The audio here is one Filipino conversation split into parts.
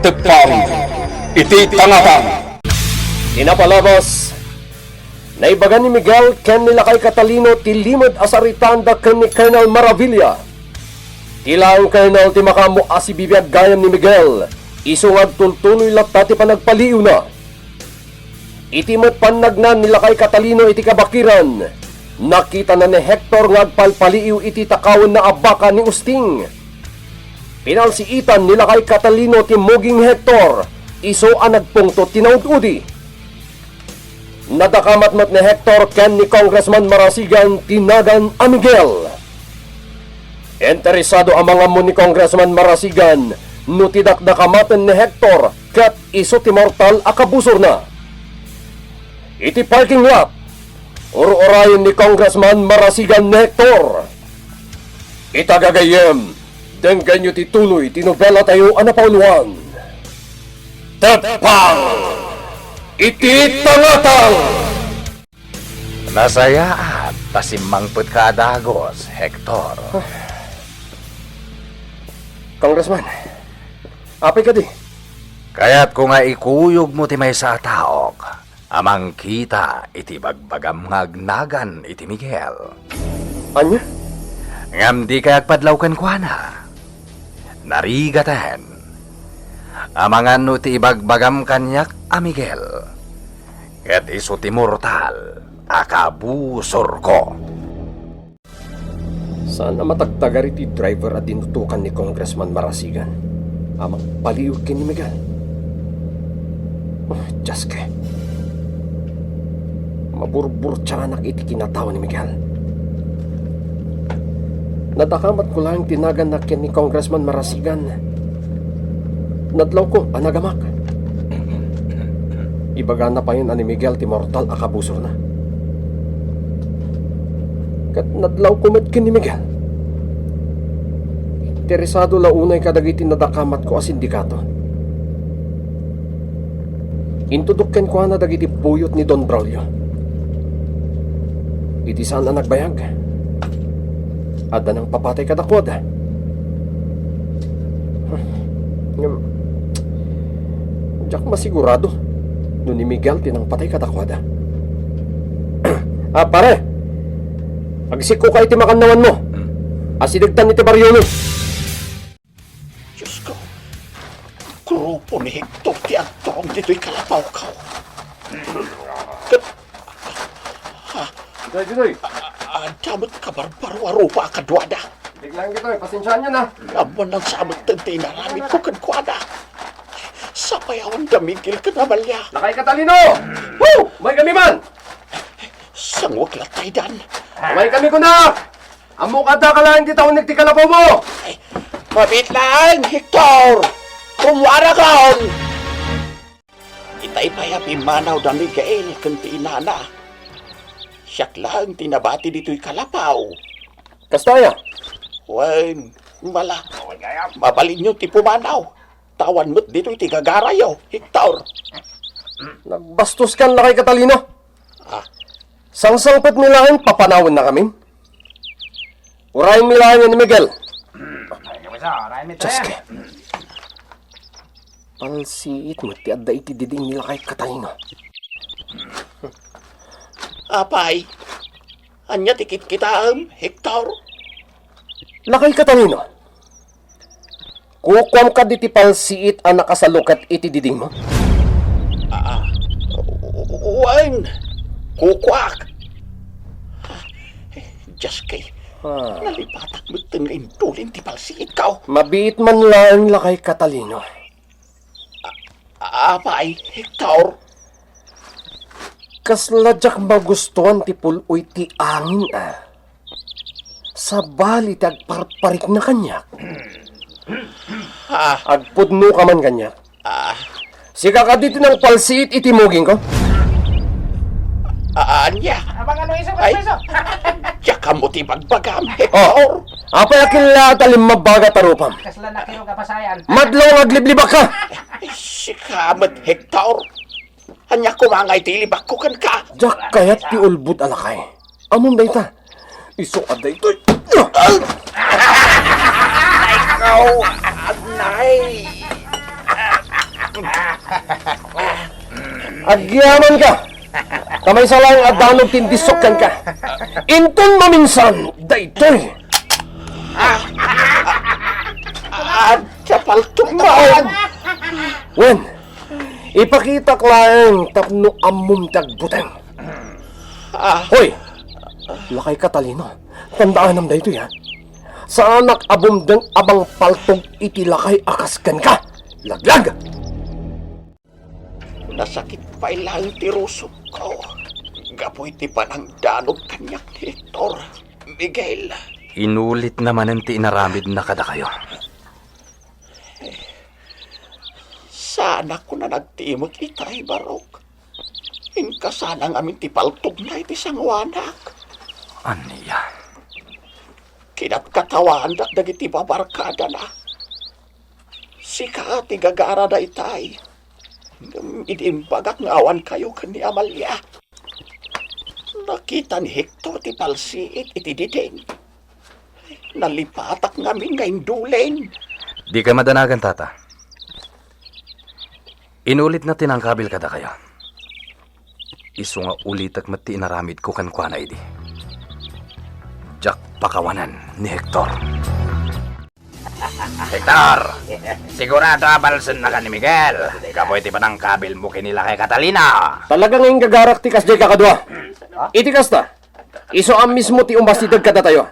tepang iti tangatan. Inapalabas, naibagan ni Miguel ken nila kay Catalino ti limod asaritan da ken ni Colonel Maravilla. Tila ang Colonel ti makamo asibibiyag gayam ni Miguel, isungag tultunoy latta ti panagpaliw na. Iti mo't panagnan nila kay Catalino iti kabakiran, nakita na ni Hector nga agpalpaliw iti takawan na abaka ni Usting. Pinalsiitan nila kay Catalino ti muging Hector, iso ang nagpungto tinaud-udi. Nadakamatmat ni Hector ken ni Congressman Marasigan tinagan a Miguel. Interesado ang mga mo ni Congressman Marasigan no tidakdakamatan ni Hector kat iso ti mortal akabusor na. Iti parking lot, uro-orayon ni Congressman Marasigan ni Hector. Itagagayem, denggan nyo tituloy tinobela tayo anapauluan. Tepang! Iti tangatang! Nasayaan, pasimangput ka dagos, Hector. Congressman, apay ka di? Kaya't kung nga ikuyog mo ti may sa taok, amang kita iti bagbagam ngagnagan iti Miguel. Anya? Ngam di kayak padlawkan kwa na. Narigatan. Amangan no ti ibagbagam kanyak a Miguel. Ket iso ti mortal, akabusor ko. Saan na matagtagari ti driver at dinutukan ni Congressman Marasigan? Amang paliw kin ni Miguel. Oh, Jaske. Maburbur tiyanak iti kinatawa ni Miguel. Nadakamat ko lang tinagan na kin ni Congressman Marasigan. Nadlaw ko anagamak. Ibaga na pa yun ani Miguel ti mortal akabusor na. Kat nadlaw ko met kin ni Miguel. Interesado launay kadagiti nadakamat ko a sindikato. Intudukken ko na dagiti buyot ni Don Braulio. Iti saan na nagbayag? Ada nang papatay kadakwad. Diyak masigurado no ni Miguel tinang patay kadakwada. Pare, agsiko ka iti makannawan mo. Asidagtan iti baryo. Diyos ko, grupo ni Hector ti agtong dito'y kalapaw ka. Ditoy. Damot ka barbaro pa kadwada. Biglang ditoy, pasensyaan nyo na. Amon ang samot ng tinaramit ko kadwada. Sapayawan damigil ka naman niya. Nakay Catalino! Woo! May kami man! Sangwag latay dan. May kami ko na! Amo kada ka lang di taon nagtikalapaw mo! Mabit lang, Hector! Kumwara kaon! Itay payapi manaw da Miguel kanti inana. Siyak lang tinabati dito'y kalapaw. Kastaya! Wen, mala. Mabalin nyo ti pumanaw. Tawan mo't dito'y tigagarayaw, Hector. Nagbastos kan lakay Catalino. Ah. Sangsangpot nilahan, papanawin na kami. Urayin nilahan yan ni Miguel. Jaske. Palsiit mo, ti adda iti diding nila kay Catalino. Apay, anya tikit kita Hector. Lakay Catalino. Kukwam ka di ti palsiit ang nakasalukat iti diding mo. Wen, kukwak. Jaske, nalipatak mo't ngayon tulin ti palsi ikaw. Mabiit man lang lakay Catalino. Apay, Hector. Kasladyak magustuhan ti puloy ti angin Sa bali agparparik na kanyak. Agpudno ka man kanyak. Sika ka dito ng palsiit itimugin ko. Anya. Ay, tsaka mo ti bagbagam, Hector. Oh, apay akin talim mabaga tarupam. Kasla na kiro kapasayan. Madlaw agliblibak ka. Sikamat, Hector. Anya kumangay ti libak ko kan ka. Jak kayat ti ulbud alakay. Amon da ita. Iso aday ito. Ikaw, anay. Agyaman ka! Kamay sa lang at danog tindisokkan ka! Inton maminsan, daytoy! At kapal tumaon! Wen, ipakita ko lang tapno amum tagbuteng. Hoy, lakay katalino. Tandaan nam daytoy ha. Sa anak abumdeng abang paltog itilakay akaskan ka. Laglag! Nasakit pa ilang tirusok ko. Gapoy ti panang danog kanyak ni Hector. Miguel. Inulit naman ang tinaramid na kada kayo. Sana ko na nagtimot itay, Barok. Inka sana ang amin ti paltog na iti sangwanak. Aniya? Kinat katawan dagiti babarkada na. Sika ti gagara da itay. Idimbagak ngawan kayo kani Amalia. Nakita ni Hector ti palsiit iti diding. Nalipatak ngamin nga indulen. Di ka madanagan, tata. Inulit na tinangkabil kada kayo. Isu nga ulit at mati inaramid ko kan kwa na idi. Jack pakawanan ni Hector. Hector! Sigurado abalsan na ka ni Miguel. Kapoy ti panang kabil mo kinila kay Catalina. Talagang ngayong gagarak tikas jay kakadwa. Itikas ta. Iso ang mismo ti umbastidad kada tayo.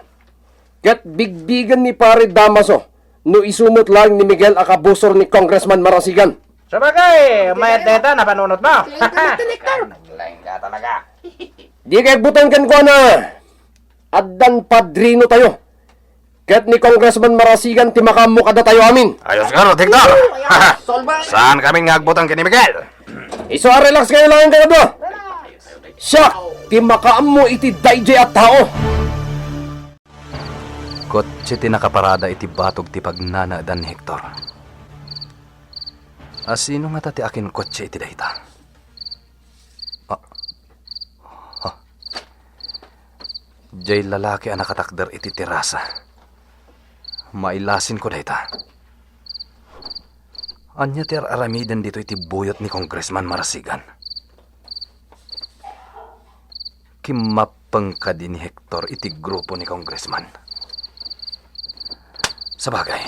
Kat bigbigan ni pare Damaso no isumot lang ni Miguel akabusor ni Congressman Marasigan. Sabagay, may deta na panunot mo. Lain ka talaga. Di kay butang kan ko na. Addan padrino tayo. Kat ni Congressman Marasigan ti makammo kada tayo amin. Ayos nga, Hector. Saan kaming ngagbutang kini Miguel? Iso relax kayo lang kayo do. Siya, ti makaammo iti dayjay at tao. Kotse ti nakaparada iti batog ti pagnana dan ni Hector. Asino nga ti akin kotse iti dayta? Jay lalaki ang nakatakder iti terasa. Mailasin ko dayta. Anya ti aramidan dito iti buyot ni Congressman Marasigan. Kimapang ka din ni Hector iti grupo ni Congressman. Sabagay,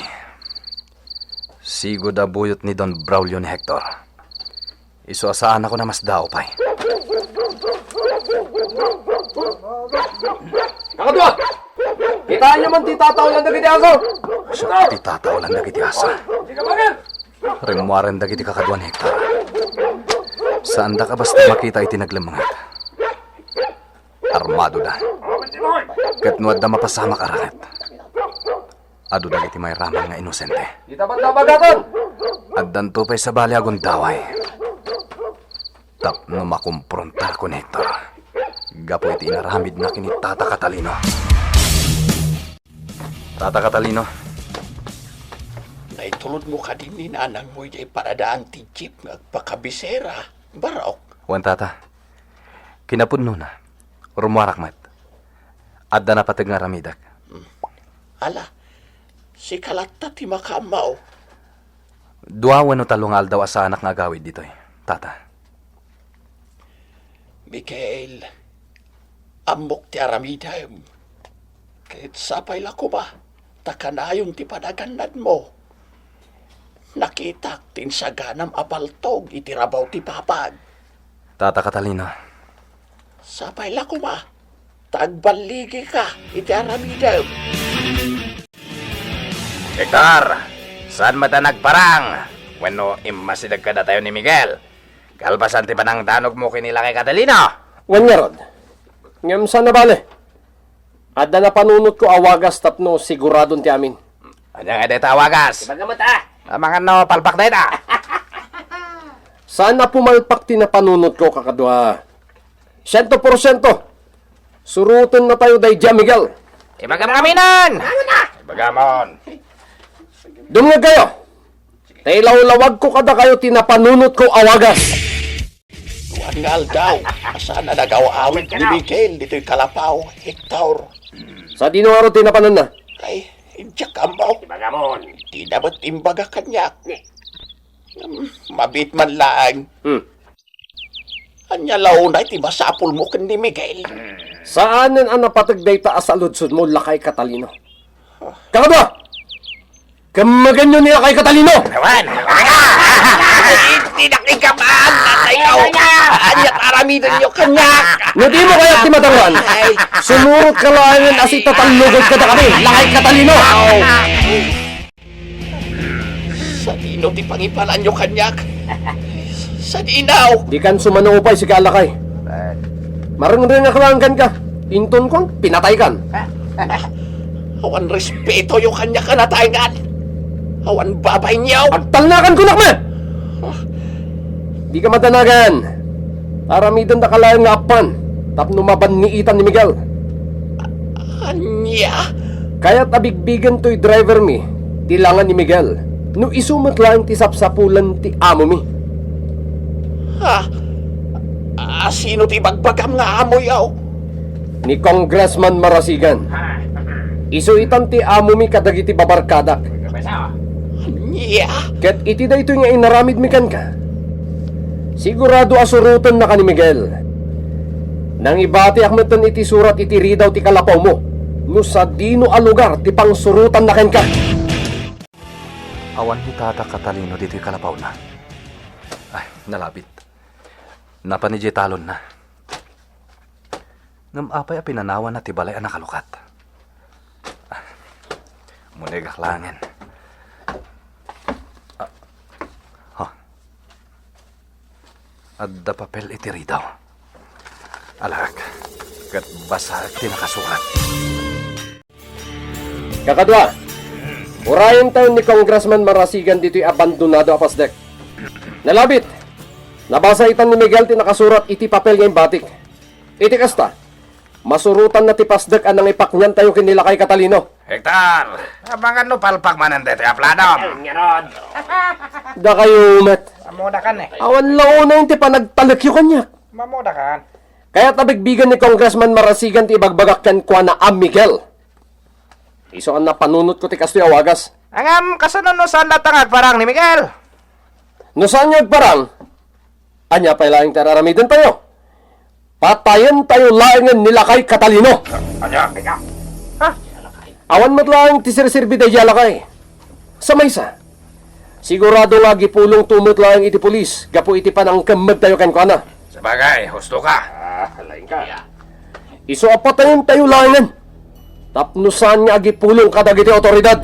sigo da buyot ni Don Braulio ni Hector. Isuasaan ako na mas daw pa'y. Kakadwa! Kitaan nyo man titataw lang dagiti aso! Siya titataw lang dagiti asa. Di ka bakit? Rimuaren dagiti kakadwan Hector. Saan da ka basta makita iti naglamangat? Armado da. Katnuad da mapasama karangat. Ado dagiti may raman nga inosente. Di tapat na bagaton! Addan to pa'y sa bali agon daway. Tapno makumprontar ko ni Hector. Gapo iti inaramid na kini Tata Catalino. Tata Catalino. Naitulod mo ka din ni nanang mo yung paradaan ti jeep nagpakabisera. Barok. Wan tata. Kinapudno na. Rumuarakmat. Adda na patag nga ramidak. Ala, si Kalata ti makamaw. Duawan no talungal daw asa anak nga gawid dito Tata. Miguel, amok ti aramidam. Kahit sapay lako ba, takanayon ti panaganad mo. Nakita tinsaganam apaltog itirabaw ti papag. Tata Catalino. Sapay lako ba, tagbaligi ka iti aramidam. Hector, saan mata nagparang? Wano imasidag ka na tayo ni Miguel. Kalpasan ti panang danog mo kinila kay Catalino. Wan nga rod. Ngam saan na bale? Adda na panunot ko awagas tapno siguradon ti amin. Anya nga deta awagas? Bagamat ah! Mga no palpak deta. Saan na pumalpak ti na panunot ko kakadwa? 100%. Suruton na tayo dayja Miguel. Ibagam kaminan! Ibagamon. Dumngag kayo. Tailaw-lawag ko kada kayo tinapanunot ko awagas. Tuangal daw, asa na nagawa-awit ni Miguel dito'y Kalapaw, Hector. Sa dinuaro tinapanan na. Ay, injak amaw. Ibagamon. Di dapat imbaga kanyak. Labit man lang. Anya launay ti masapul mo ken ni Miguel. Saanen ang napatagday ta sa ludsod mo, lakay Catalino? Kakadwa! Kamaganyo niya kay Catalino! Hindi nakikamaan na tayo. Anyat aramidan niyo kanyak. Hindi mo kaya timatangan? Sumurot ka lang as itatalugod ka na kami, lakay Catalino! Sa dino ti pangipalan niyo kanyak. Sa dinaw. Di kan sumanuupay si Kalakay. Marang-ring aklanggan ka. Inton kong pinatay kan. Awan respeto yung kanyak kanatayngan. Awan babay niyaw. Agtalnakan ko nakma! Di ka matanagan. Aramidan na kalayan nga apan. Tapno mabaniitan ni Miguel. Anya? Kaya't abigbigan to'y driver mi. Tilangan ni Miguel. No isumot lang ti sapsapulan ti amo mi. Ha? Sino ti bagbagam nga amoy yaw? Ni Congressman Marasigan. Isuitan ti amo mi kadagiti babarkadak. Anya? Ket iti da ito nga inaramid mi kan ka. Sigurado asurutan na ka ni Miguel. Nang ibati akmetan iti surat iti ridaw ti kalapaw mo. No sa dino a lugar ti pangsurutan na ken ka. Awan ni Tata Catalino dito'y kalapaw na. Ay, nalapit. Napanidya talon na. Ngam apay a pinanawan na tibalay ang nakalukat. Munay gaklangin. Adda papel itiri daw. Alag, kat basa tinakasulat. Kakadwa, urayan tayo ni Congressman Marasigan dito'y abandonado a pasdek. Nalabit, nabasa itan ni Miguel ti nakasurat iti papel ngayong batik. Iti kasta, masurutan na ti pasdek anang ipaknyan tayo kinila kay Catalino. Hector, abangan no palpak manan dito ya planom. Da kayo umat. Mamuda kan eh. Awan lang una yung ti panagtalakyo kanyak. Mamuda kan. Kaya tabigbigan ni Congressman Marasigan ti ibagbagak ken kwa na Am Miguel. Iso ang napanunot ko ti kastoy awagas. Angam kasunod no saan latangag parang ni Miguel. No saan nyo parang, anya pa ilang tararamidan tayo. Patayan tayo laingan nila kay Catalino. Anya, ikaw. Awan mo't lang ti sirsirbi da yalakay. Sa maysa, sigurado nga gipulong tumot lang iti pulis, gapo iti panang kamag tayo ken kwa na. Sabagay, husto ka. Halain ka. Iso apatayin tayo laingan. Tapno saan nga gipulong kadagiti otoridad.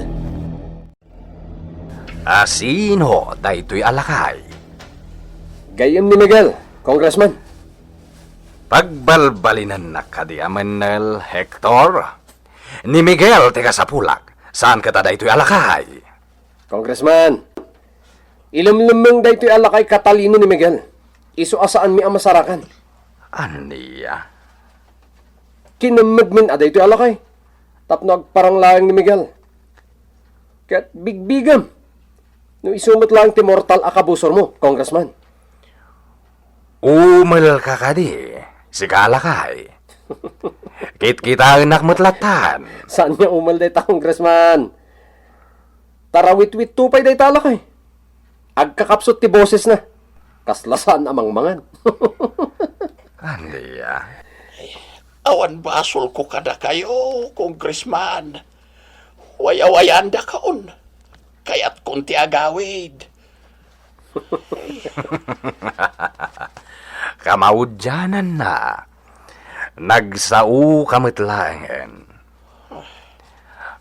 Asino daytoy alakay. Gayem ni Miguel, Congressman. Pagbalbalinan na kadiamanel Hector. Ni Miguel teka sa pulak. Saan ka daytoy alakay? Congressman, ilimlimang daytoy alakay Catalino ni Miguel. Iso asaan mi ang masarakan. Aniya? Kinamagmin aday ito alakay. Tapno agparang lang ni Miguel. Kat bigbigam. No isumot lang ti mortal akabusor mo, Congressman. Umal ka kadi. Si kalakay. Kit-kita ang nakmutlatan. Saan niya umal day ta, Congressman? Tarawit-wit tupay day ta alakay. Agkakapsot ti boses na. Kaslasan amang mangan. Aniya? Awan basol ko kada kayo, Congressman. Wayawayanda kaon. Kaya't kunti agawid. Kamaudyanan na. Nagsau kamitlangen.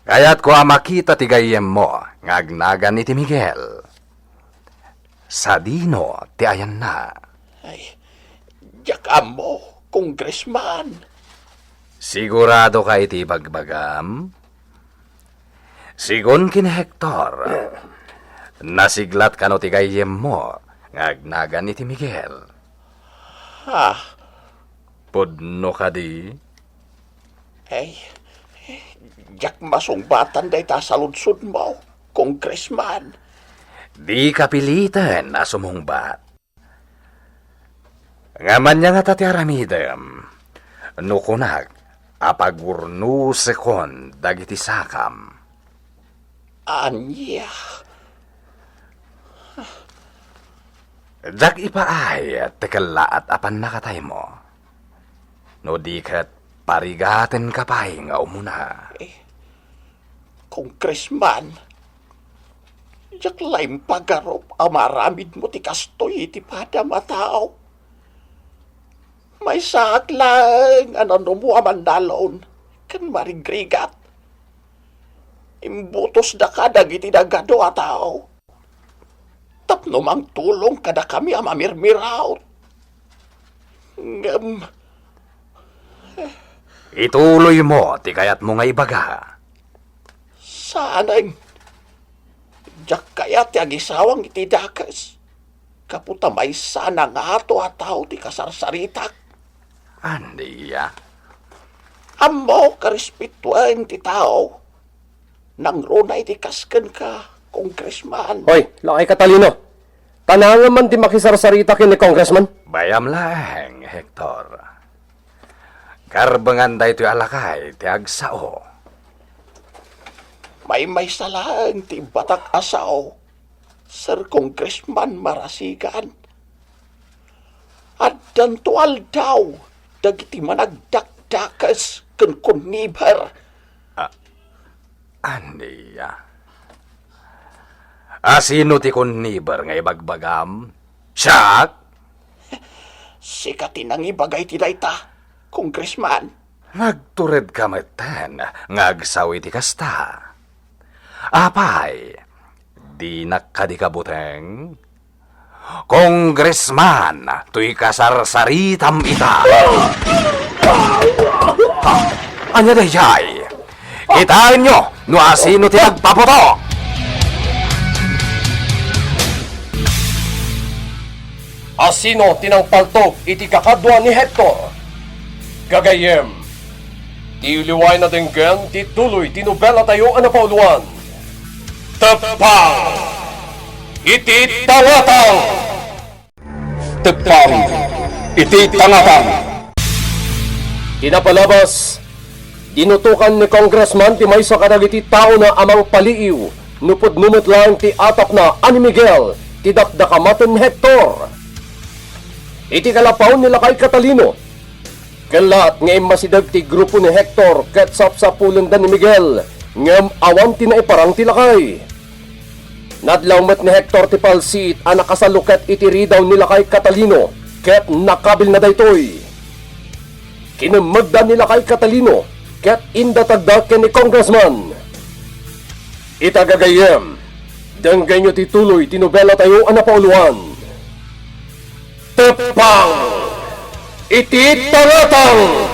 Kaya't ko makita tigayem mo, ngagnagan ni ti Miguel. Sa dino, ti ayan na. Ay, yakam mo, Congressman. Sigurado ka iti bagbagam? Sigon kin Hector, nasiglat ka no ti gayem mo, ngagnagan iti Miguel. Ha? Pudno ka di? Ay, yak masungbatan day ta sa lunsod mo, Congressman. Di kapilitan na sumungbat. Ngaman niya nga tati aramidem, nukunag, apagurnu sekon dagiti sakam. Anya? Jak ipaay, tekala at apan nakatay mo. No di kat parigaten kapay nga umuna. Congressman, jak laim pagarop amaramid mo ti kastoy iti pada matao. May saak lang ano mo amandalon kan marigrigat. Imbutos da ka dagiti dagado a tao. Tapno mang tulong kada kami amamirmiraw. Ituloy mo, ti kayat mo nga ibaga. Sanang jak kaya ti agisawang iti dakas. Kaputa may sana nga ato a tao ti kasarsaritak. Andiya. Amo karespetuan ti tao. Nang ronay ti kasken ka, congressman. Hoy, lakay katalino. Tanangan man ti makisarsarita kin ni Congressman. Bayam lang, Hector. Karbangan da ito'y alakay, ti agsao. May salang ti batak asaw. Sir Congressman Marasigan. At dantual daw, dagiti managdakdakas ken kunibar. Andiya. Asino ti kunibar nga ibagbagam? Siyak? Sikati nang ibagay ti dayta, Congressman. Nagtured ka matan, ngagsawi ti kasta. Apay, di nakadikabuteng? Congressman, tuy kasarsaritam ita. Ha, anya dayay? Kitain nyo, no asino ti nagpaputo. Asino tinang paltog iti kakadwa ni Hector. Gagayem, tiliway na denggan ti tuloy tinubela tayo anapauluan. Tepang! Iti tangatang! Tepang! Iti tangatang! Kinapalabas, dinutukan ni Congressman ti maysa kadagiti tao na amang paliiw, nupod numot lang ti atap na ani Miguel, ti dakdakamaten Hector. Iti kalapaw nila kay Catalino. Kalat ngayong masidag ti grupo ni Hector ket sapsapulan da ni Miguel ngam awan ti naiparang ti lakay. Nadlawmet ni Hector ti palsit a nakasaluket iti ridaw nila kay Catalino ket nakabil na daytoy. Kinamagda nila kay Catalino ket indatagda ken ni Congressman. Itagagayem, danggay nyo ti tuloy tinubela tayo anapauluan. Tepang! Iti tangatang!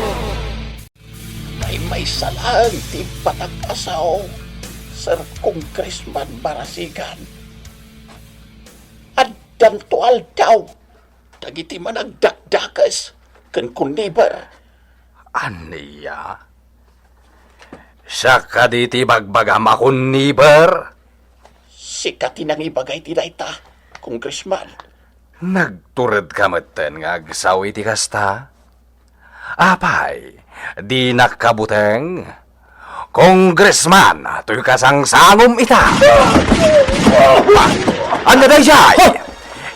May salang ti batak asaw, Sir Congressman Marasigan. At dantual daw, dagiti managdakdakas ken kunibar. Aniya? Siya ka di ti bagbagam akong niber? Sikati nang ibagay ti dayta, Congressman. Nagtured ka matan nga agsawi ti kasta? Apay, di nakabuteng? Congressman, tuy kasangsangom ita. Ano day siyay?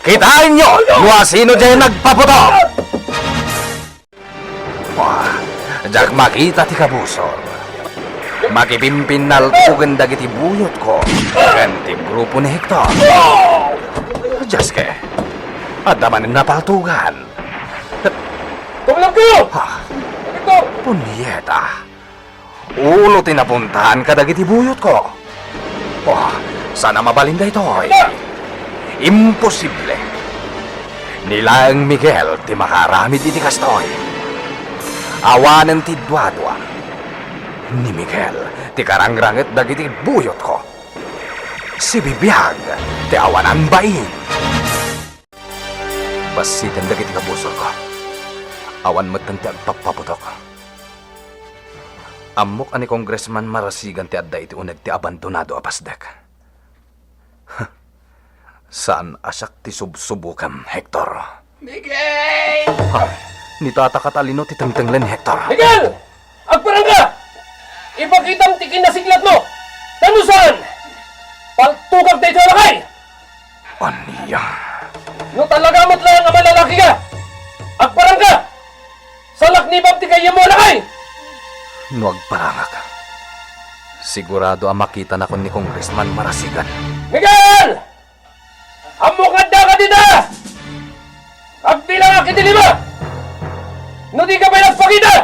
Kitain nyo, mula sino dyan nagpaputo? Wah, jak makita ti kabusor. Makipimpin naltugan dagiti buyot ko. Ganti grupo ni Hector. Jaske, adaman na paltugan. Tumulong kayo! Ha, punyeta. Ulo tinapuntahan ka dagiti buyot ko. Oh, sana mabalinda ito. Imposible. Nilang Miguel ti makaramid iti kastoy. Awanan ti dwadwa. Ni Miguel ti karangrangit dagiti buyot ko. Si Bibiyag ti awanan bain. Basitan dagiti kabusor ko. Awan matan ti agpapaputok. Amok ani Congressman Marasigan ti adda iti uneg ti abandonado a pasdek. Saan asak ti subsubukam, Hector? Miguel! Ha, ni Tata Catalino ti tengtenglen, Hector. Miguel! Agparang ka! Ipakitang ti kinasiglat mo! Tanusan! Paltukag tayo lakay! Aniya? No talaga mo't lang nga malalaki ka! Agparang ka! Salak ni Bab ti kayo mo lakay! Nuag parangak. Sigurado ang makita na ko ni Congressman Marasigan. Miguel! Amukad na ka dito! Agbilang akit lima! No di ka ba nagpakita?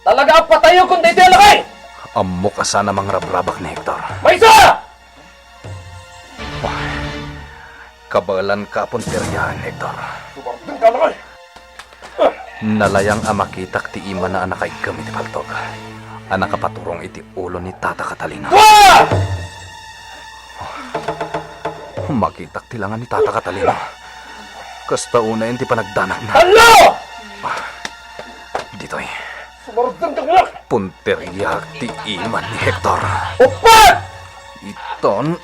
Talaga patayo kung dito lakay! Amok asa na mga rabrabak ni Hector. May isa! Kabalan ka punteriyahan, Hector. Subardan ka lakay! Nalayang amakitak ti ima na anak kami ti paltog. Anak kapaturong iti ulo ni Tata Catalina. Wah! Makitak ti langan ni Tata Catalina. Kasta una yun ti panagdanak na. Hello! Dito'y Subardan ka lakay! punteriya ti ima ni Hector. Upat! Iton...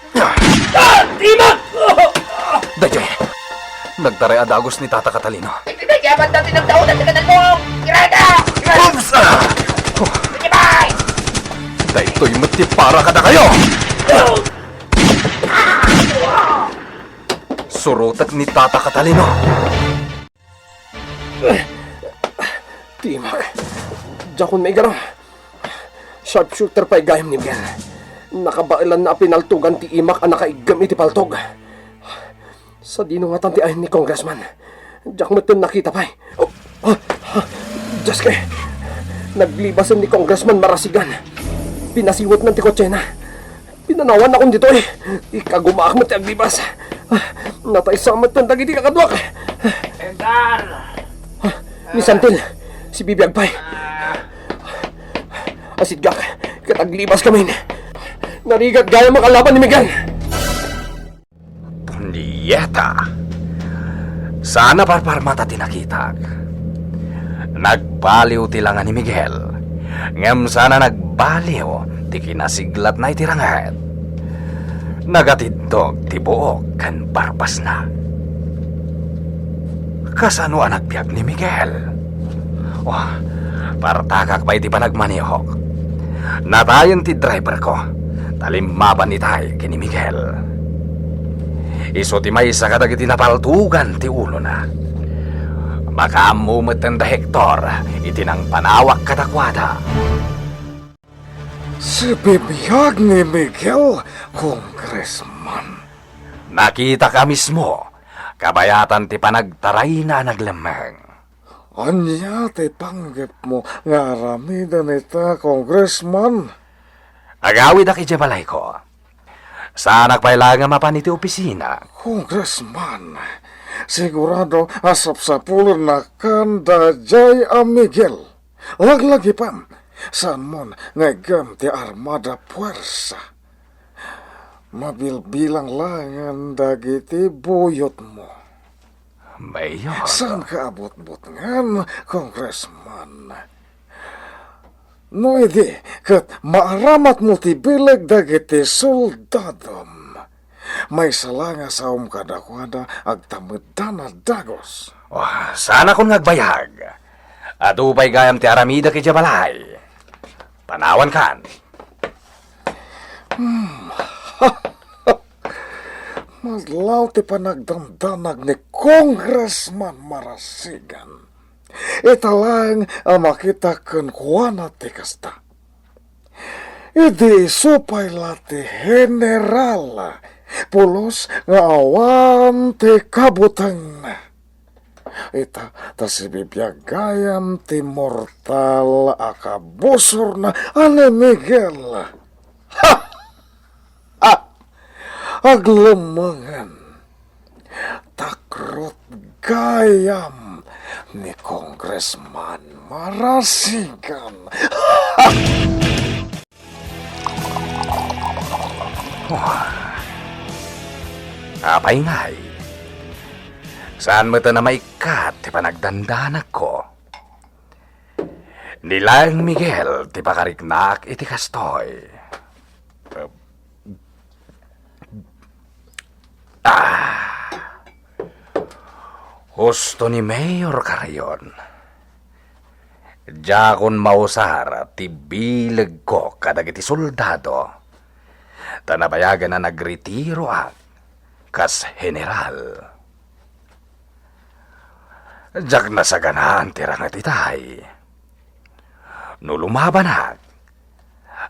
Timak! Dayay! Nagtaray adagos ni Tata Catalina. Pinagyaman natin ng taon at naganan mo! Kirada! Oops! Ikibay! Daytoy mati para kada kayo! Surutak ni Tata Catalina. Timak. Jakon may garang. Sharpshooter pa'y gayam ni Miguel. Nakabailan na pinaltugan ti imak ang nakaigam iti paltog. Sa dinungatan ti ayon ni Congressman. Diyak mo ito nakita pa'y. Diyos kay. Naglibasan ni Congressman Marasigan. Pinasiwat ng ti kotsena. Pinanawan akong dito eh. Ikagumaak mo ti aglibas. Natay samat ng dagiti kakadwak. Endar! Ni Santil. Si Bibiag pa'y. Asid gak. Kataglibas kami. Narigat gaya makalaban ni Miguel. Punyeta! Sana parparmata tinakitag. Nagbaliw ti langan ni Miguel. Ngem sana nagbaliw ti kinasiglat na itirangat. Nagatidog ti buok kan barbas na. Kasano ang nagbiag ni Miguel? Partakak pa iti pa nagmanihok. Natayan ti driver ko. Talimmaban itay kini Miguel. Iso ti may isa kadag iti napaltugan ti ulo na. Makaamumot ng Hector iti nang panawak katakwada. Si bibiyag ni Miguel, Congressman. Nakita ka mismo. Kabayatan ti panagtaray na naglamang. Anya ti panggip mo nga aramida nita, Congressman. Agawid ak ijabalay ko. Sana kailangan mapan iti opisina. Congressman, sigurado asap sa pulo na kanda jay a Miguel. Laglagi pam, saan mo ngagam ti armada puwersa. Mabilbilang langan dagiti buyot mo. Mayor. Saan ka abot-bot ngan, Congressman? No edi, kat maaramat mo ti bilag dagiti soldadom. May salanga sa kadakwada agtameddan na dagos. Sana kung nagbayag. At upay gayam ti aramida ki Jabalay. Panawan kan. Maglaw ti panagdandanag ni Congressman Marasigan. Ita lang ang makita kan kuwana ti kasta. Idi supay lati general pulos nga awan ti kabutang na. Ita ta si bibiyagayam ti mortal akabusor na ane Miguel. Ha! Ha! Aglemangan. Takrot gayam ni Congressman Marasigan. Apay ngay. Saan mo ito na maikat ti panagdandanak ko? Nilang Miguel ti pakariknak iti kastoy. Husto ni Mayor Carayon. Jakon mausar ti bileg ko kadag iti soldado. Tanabayagan na nagretiro ak kas general. Jak na sa ganahan tirang at itay. No lumabanag,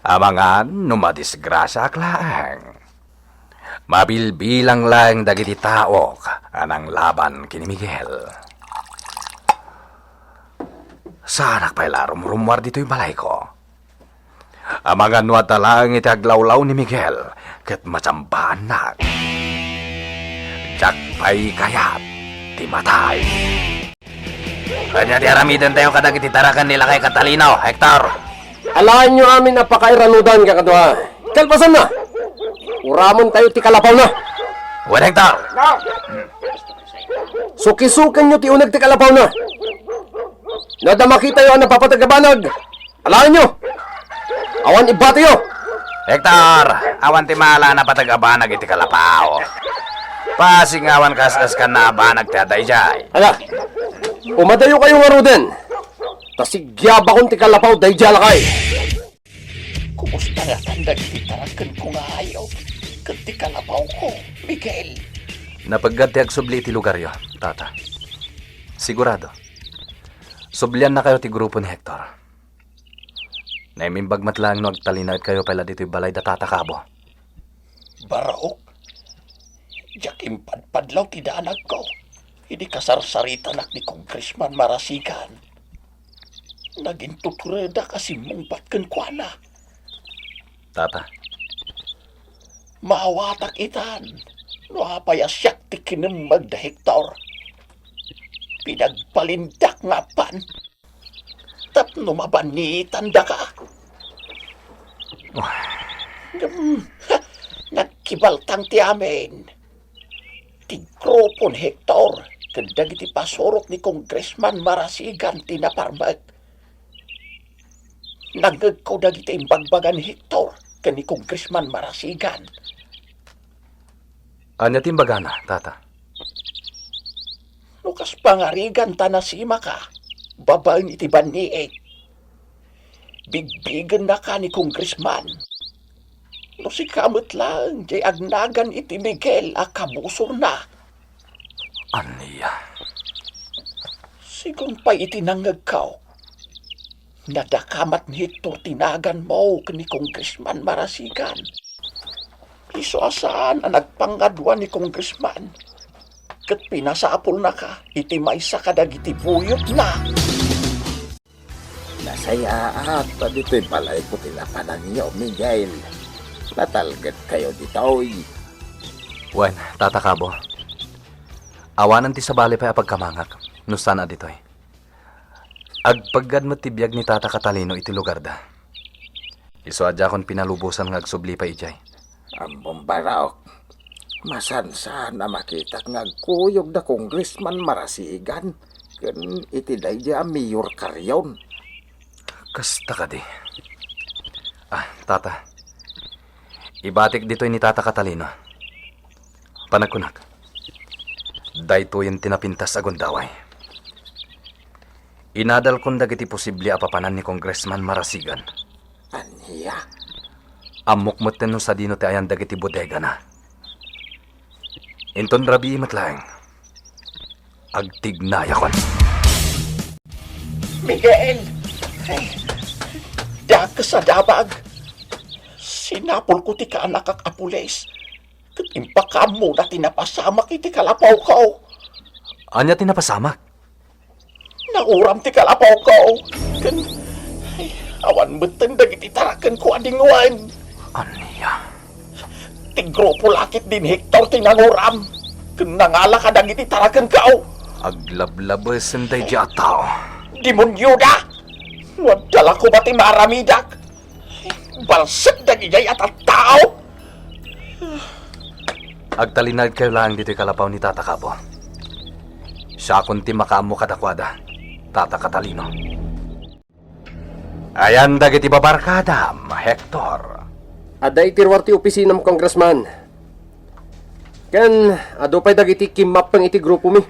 amangan no madisgrasya aklaang. Mabilbilang lang dagiti taok anang laban kini Miguel. Sanak pa'y larum-rumwar dito'y balay ko. Amangan no atalang iti aglawlaw ni Miguel ket matsambahan na. Jak pa'y kayat ti matay. Kanya ti aramidan tayo kadag iti tarakan nila kay Catalino, Hector. Alaan nyo amin na pakairanudan kakadwa. Kalpasan na! Uramon tayo ti kalapaw na! Wen Hector! Sukisukan nyo ti unag ti kalapaw na! Nada makita yung napapatagabanag! Alaan nyo! Awan ibati yo! Hector! Awan ti mala na patagabanag iti kalapaw. Pasingawan kaskas ka na banag ti aday jay. Ala! Umadayo kayo nga ruden! Tasigyaba kong ti kalapaw day jalakay! Kumusta nga tanda gitarakan ko nga ayaw? Kanti kalabaw ko, Miguel. Napaggadtiag subli iti lugar yo, tata. Sigurado. Sublian na kayo ti grupo ni Hector. Naimimbag matlang no agtalinawit kayo pala dito'y balay da tatakabo. Baraok. Jak impadpadlaw ti daanag ko. Hindi kasarsaritan ni Congressman Marasigan. Naging tutureda kasi mungpat kan kuana. Tata, Maawatak itan. No apayasyak ti kinamag da Hector. Pinagpalindak nga pan. Tapno mabanitan da ka. Nagkibaltang ti amin. Ti grupon Hector. Kandag iti pasurok ni Congressman Marasigan tinaparmag. Nagagkaw dagiti imbagbagan ni Hector kan ni Congressman Marasigan. anya timbagana, tata? Lukas pangarigan tanasima ka, babaeng iti baniig. Bigbigan na ka ni Congressman. No si kamot lang, jay agnagan iti Miguel a kabusor na. Aniya. Sigun pa iti nangagkaw. Nadakamat ni Hector tinagan mo ni Congressman Marasigan. Iso asaan ang nagpangadwa ni Congressman. Kat pinasapol na ka, iti maysa kadag iti buyot na. Nasaya at dito'y balay ko tinapanan niyo, Miguel. Natalgad kayo dito'y. Wen, tatakabo. Awanan ti sabali pa apagkamangak. Nusan na dito'y. Agpaggad mo tibiyag ni Tata Catalino iti lugar da. Iso adya kon pinalubusan ng agsubli pa ijay. Ang bombaraok. Masansa na makita ngagkuyog da Congressman Marasigan. Kan iti dayja Mayor Carrion. Kasta ka di. Tata. Ibatik dito'y ni Tata Catalino. Panagkunak. Dayto yung tinapintas agundaway. Inadal kong dagiti posible apapanan ni Congressman Marasigan. Aniya? Amok mo tenno sa dino ti ayan dagiti bodega na. Inton rabi matlaeng. Agtignaya kon. Miguel! Ay, daka sa dabag. Sinapol ko ti kaanak kak apules. Katimpakam mo na tinapasamak iti kalapaw ko. Anya tinapasamak? Nauram ti kalapaw ko. Ay, awan betin dagiti tarakan ko adingwan. Anya? Ti grupo lakit din Hector tinanguram. Nangala ka dagiti tarakan ko. Aglablabas enday di ataw. Demonyo da! Wadala ko ba ti maramidak? Balsik dagijay at ang tao! Agtalinag kayo lang dito'y kalapaw ni Tata Cabo. Siya kunti makaamo kadakwada, Tata Catalino. Ayan dagiti babarkadam, Hector. Aday tirwar ti opisinam Congressman. Ken, ado pa'y dagiti kimap pang iti grupo mi.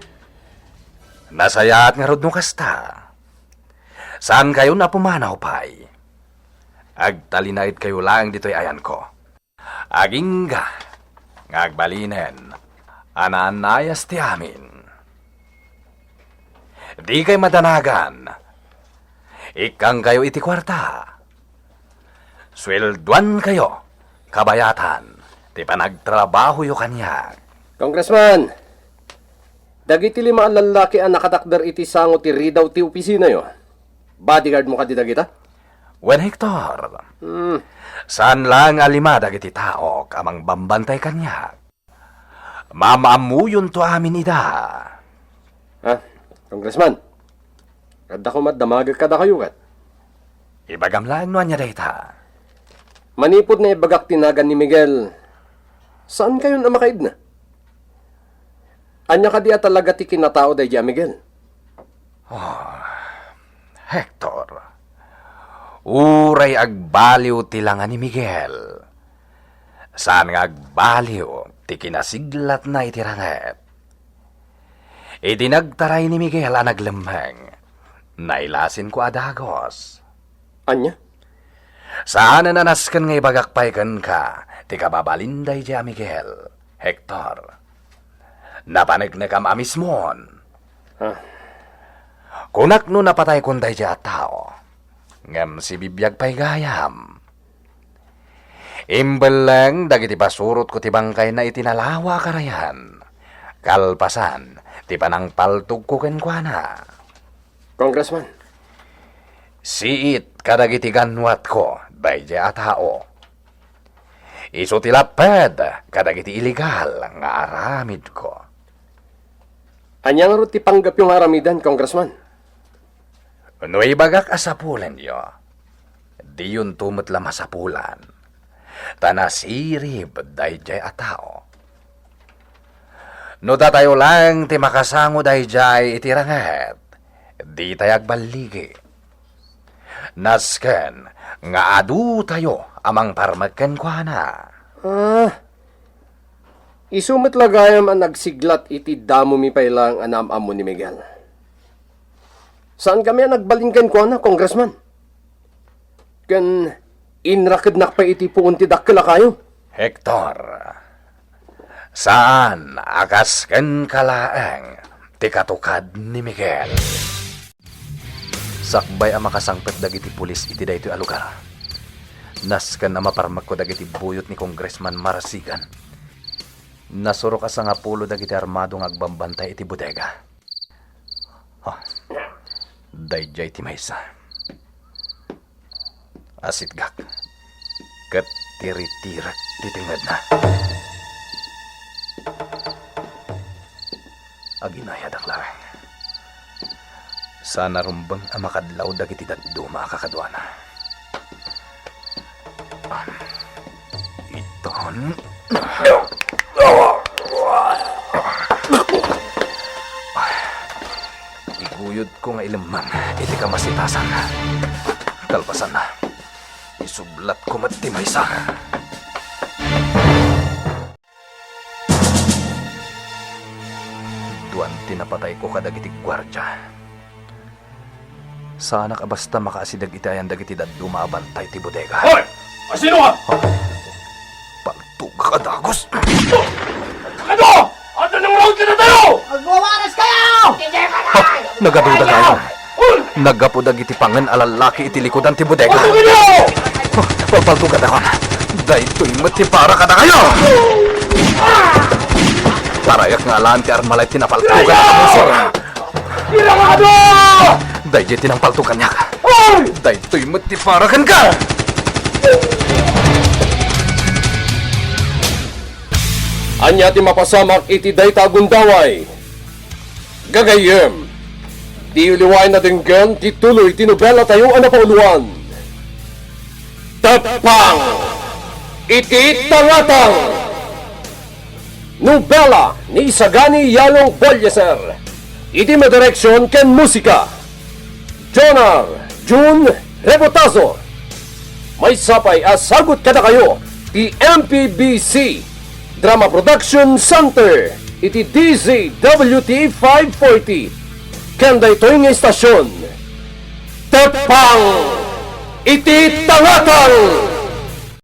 Nasayaat nga rod no kasta. Saan kayo na pumanaw pa'y? Agtalinait kayo lang dito'y ayan ko. Agingga, ngagbalinen, ananayas ti amin. Di kay madanagan. Ikang kayo iti kwarta. Swelduan kayo, kabayatan, ti panagtrabaho yo kanya. Congressman, dagiti lima ang lalaki ang nakatakder iti sango ti ridaw ti opisina yo. Bodyguard mo ka di dagita? Wen Hector, saan lang alima dagiti tao kamang bambantay kanya. Mamaamuyon to amin ida. Ha? Congressman, kada ko madamagag kada kayo kat. Ibagamlaan mo niya data. Manipod na ibagak tinagan ni Miguel. Saan kayo na makaid na? Anya ka di talaga ti kinatao day Miguel? Hector, uray agbaliw tilangan ni Miguel. Saan nga agbaliw ti kinasiglat na itiranget. Idinagtaray ni Miguel ang naglemeng. Nailasin ko adagos. Anya? Saan na nanaskan nga ibagakpaykan ka, ti kababalinday di Miguel, Hector. Napanig na kam amismon. Kunak no napatay kunday di tao, ngam si bibiyag pay gayam. Imbeleng dagiti pasurot ko ti bangkay na itinalawa karayan. Kalpasan, ti panang paltog ko kenkwana. Congressman, Siit kadagiti ganwat ko, daydi a tao. Iso tilaped kadagiti iligal nga aramid ko. anya nga ro ti panggap yung aramidan, Congressman? No ibagak asapulan yo, di yun tumot la masapulan. Tanasirib daydi a tao. No datayo lang ti makasango daydi itiranget, di tayag baligi. Nasken nga adu tayo amang parmagken kwa na. Isumit lagayam ang nagsiglat iti damo mi pailang anam-amo ni Miguel. Saan kami ang nagbalinggan ko na, Congressman? Kan inrakid na pa iti puun ti dakila kayo. Hector, saan akasken kalaeng ti katukad ni Miguel? Sakbay ang makasangpet dagiti pulis iti daytoy a lugar. Nasken ang maparmak ko dagiti buyot ni Congressman Marasigan. Nasurok asa nga pulo dagiti armado nga agbambantay iti bodega. Dayjay ti maysa. Asitgak. Ket tiri-tirak titingad na. Aginayad ang larang. Sana rumbang ang makadlaw dagiti daduma kakadwana. Iton. Iguyod ko nga ilamang iti kamasitasan. Kalpasan na. Isublat ko matimay sa. Duan tinapatay ko kadagiti gwardya. Sana ka basta makaasidag itayan dagiti daduma abantay ti bodega. Hoy! Sino ka? Paltug ka dagos. Ano? Ano nang road ka na tayo? Magwawaras kayo! Nagaduda kayo. Nagapudag iti pangan alalaki iti likodan ti bodega. Patugin niyo! Paltug ka dakon. Daytoy mati para ka na kayo. Parayak nga alam ti armalay tinapaltug ka na kamusor. Ilangado! Dayjay tinang paltukan niya ka. Daytoy mati para kan ka. Anya ti mapasamak iti dayta gundaway. Gagayem. Di uliway na dinggan ti tuloy tinubela tayo ang napauluan. Tapang! Iti tangatang! Nobela ni Isagani Yalong Bolyeser. Iti medireksyon ken musika. Jonar Jun Rebotazo. May sapay asagot kada kayo ti MPBC Drama Production Center iti DZWT 540 kanda ito'y nga istasyon Tapang iti tangatang